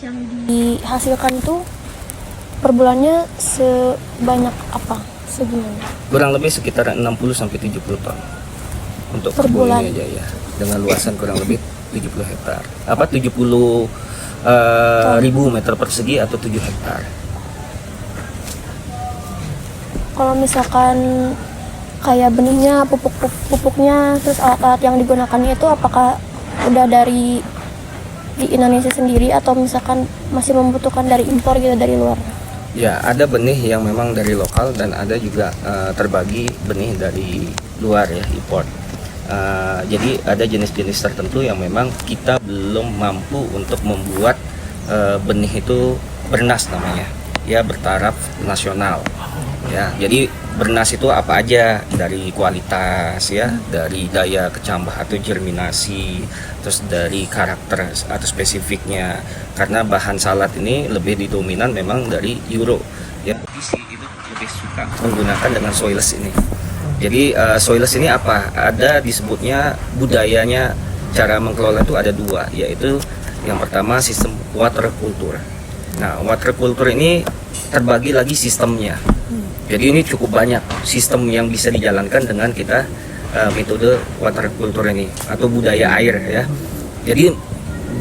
Yang dihasilkan tuh per bulannya sebanyak apa? Segimana? Kurang lebih sekitar 60-70 ton untuk per kebun bulan ini aja ya, dengan luasan kurang lebih 70 hektar. 70 ribu meter persegi atau 7 hektar. Kalau misalkan kayak benihnya, pupuknya, terus alat-alat yang digunakan itu apakah udah dari di Indonesia sendiri atau misalkan masih membutuhkan dari impor gitu dari luar? Ya, ada benih yang memang dari lokal dan ada juga terbagi benih dari luar ya, import. Jadi ada jenis-jenis tertentu yang memang kita belum mampu untuk membuat benih itu bernas namanya, ya bertaraf nasional. Ya, jadi bernas itu apa aja, dari kualitas ya, dari daya kecambah atau germinasi, terus dari karakter atau spesifiknya. Karena bahan salad ini lebih didominan memang dari Euro ya. Itu lebih suka menggunakan dengan soilless ini. Jadi soilless ini apa? Ada disebutnya budayanya, cara mengelola itu ada dua, yaitu yang pertama sistem water culture. Nah, water culture ini terbagi lagi sistemnya. Jadi ini cukup banyak sistem yang bisa dijalankan dengan kita metode water culture ini atau budaya air ya. Jadi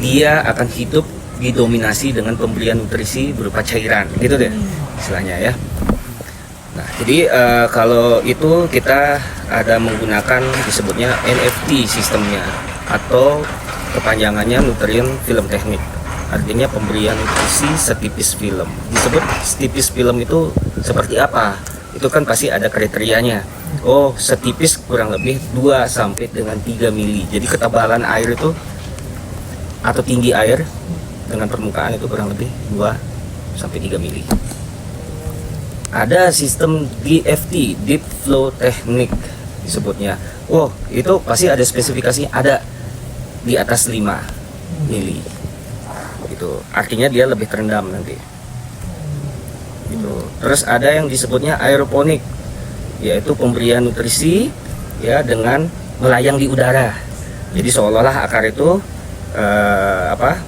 dia akan hidup didominasi dengan pemberian nutrisi berupa cairan, gitu deh istilahnya ya. Nah, jadi kalau itu kita ada menggunakan disebutnya NFT sistemnya atau kepanjangannya nutrient film teknik. Artinya pemberian nutrisi setipis film. Disebut setipis film itu seperti apa? Itu kan pasti ada kriterianya. Oh, setipis kurang lebih 2 sampai dengan 3 mili. Jadi ketebalan air itu atau tinggi air dengan permukaan itu kurang lebih 2 sampai 3 mili. Ada sistem DFT, Deep Flow Technique disebutnya. Oh, itu pasti ada spesifikasi, ada di atas 5 mili. Gitu. Artinya dia lebih terendam nanti. Gitu. Terus ada yang disebutnya aeroponik, yaitu pemberian nutrisi ya dengan melayang di udara. Jadi seolah-olah akar itu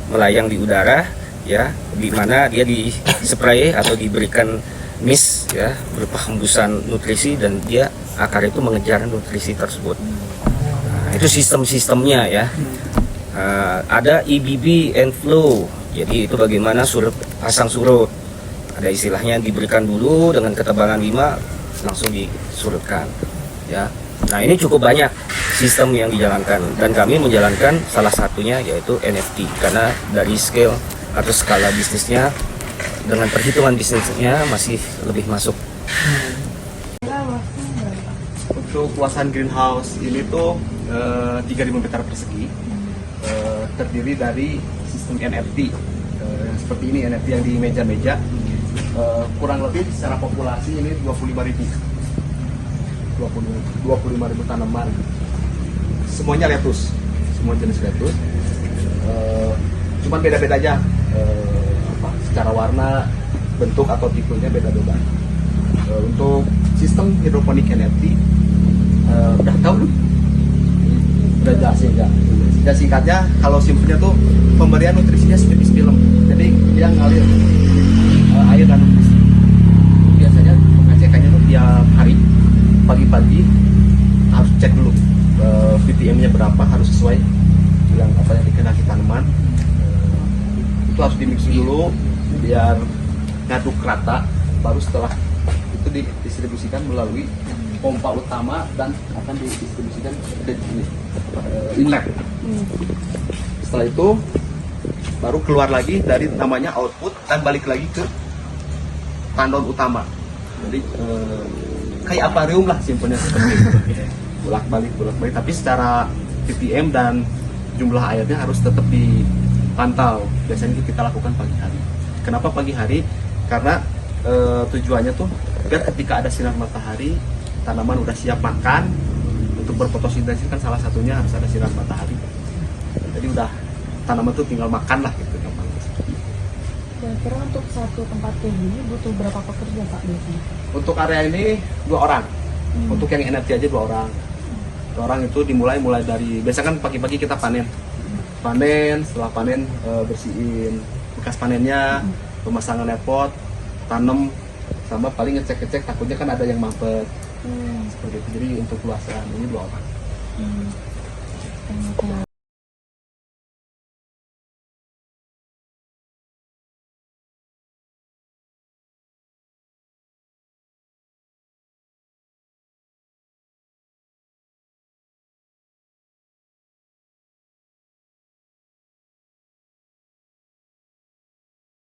melayang di udara ya, di mana dia di-spray atau diberikan mist ya berupa hembusan nutrisi dan dia akar itu mengejar nutrisi tersebut. Nah, itu sistem-sistemnya ya. Ada EBB and flow, jadi itu bagaimana pasang surut. Ada istilahnya diberikan dulu dengan ketebalan 5 langsung disurutkan ya. Nah, ini cukup banyak sistem yang dijalankan dan kami menjalankan salah satunya yaitu NFT karena dari scale atau skala bisnisnya dengan perhitungan bisnisnya masih lebih masuk. Untuk luasan greenhouse ini tuh 3.000 meter persegi. Terdiri dari sistem NFT seperti ini, NFT yang di meja-meja, kurang lebih secara populasi ini 25.000 tanaman. semuanya lettuce, semua jenis lettuce. Cuman beda-beda aja secara warna, bentuk atau tipenya beda-beda. Untuk sistem hidroponik NFT udah tahu belum? Udah jelasin enggak? Dan singkatnya, kalau simpelnya tuh pemberian nutrisinya seperti film. Jadi dia ngalir air dan nutrisi. Biasanya pengecekannya tuh tiap hari, pagi-pagi harus cek dulu VTM-nya berapa, harus sesuai yang apa yang dikehendaki tanaman. Itu harus dimix dulu biar ngaduk rata, baru setelah itu didistribusikan melalui pompa utama dan akan didistribusikan ke inlet. Setelah itu baru keluar lagi dari namanya output dan balik lagi ke tandon utama. Jadi kayak akuarium lah simpelnya seperti itu. bolak-balik, tapi secara ppm dan jumlah airnya harus tetap dipantau. Biasanya itu kita lakukan pagi hari. Kenapa pagi hari? Karena tujuannya tuh biar ketika ada sinar matahari, tanaman udah siap makan. Untuk berfotosintesis kan salah satunya harus ada sinar matahari. Jadi udah tanaman tuh tinggal makan lah gitu gampang. Kira-kira untuk satu tempat kayak gini butuh berapa pekerja Pak biasanya? Untuk area ini 2 orang. Untuk yang NFT aja 2 orang. 2 orang itu dimulai dari biasa kan pagi-pagi kita panen. Setelah panen bersihin bekas panennya, pemasangan net pot, tanam, sama paling ngecek-ngecek takutnya kan ada yang mampet. Seperti itu. Jadi untuk luasan ini 2 orang.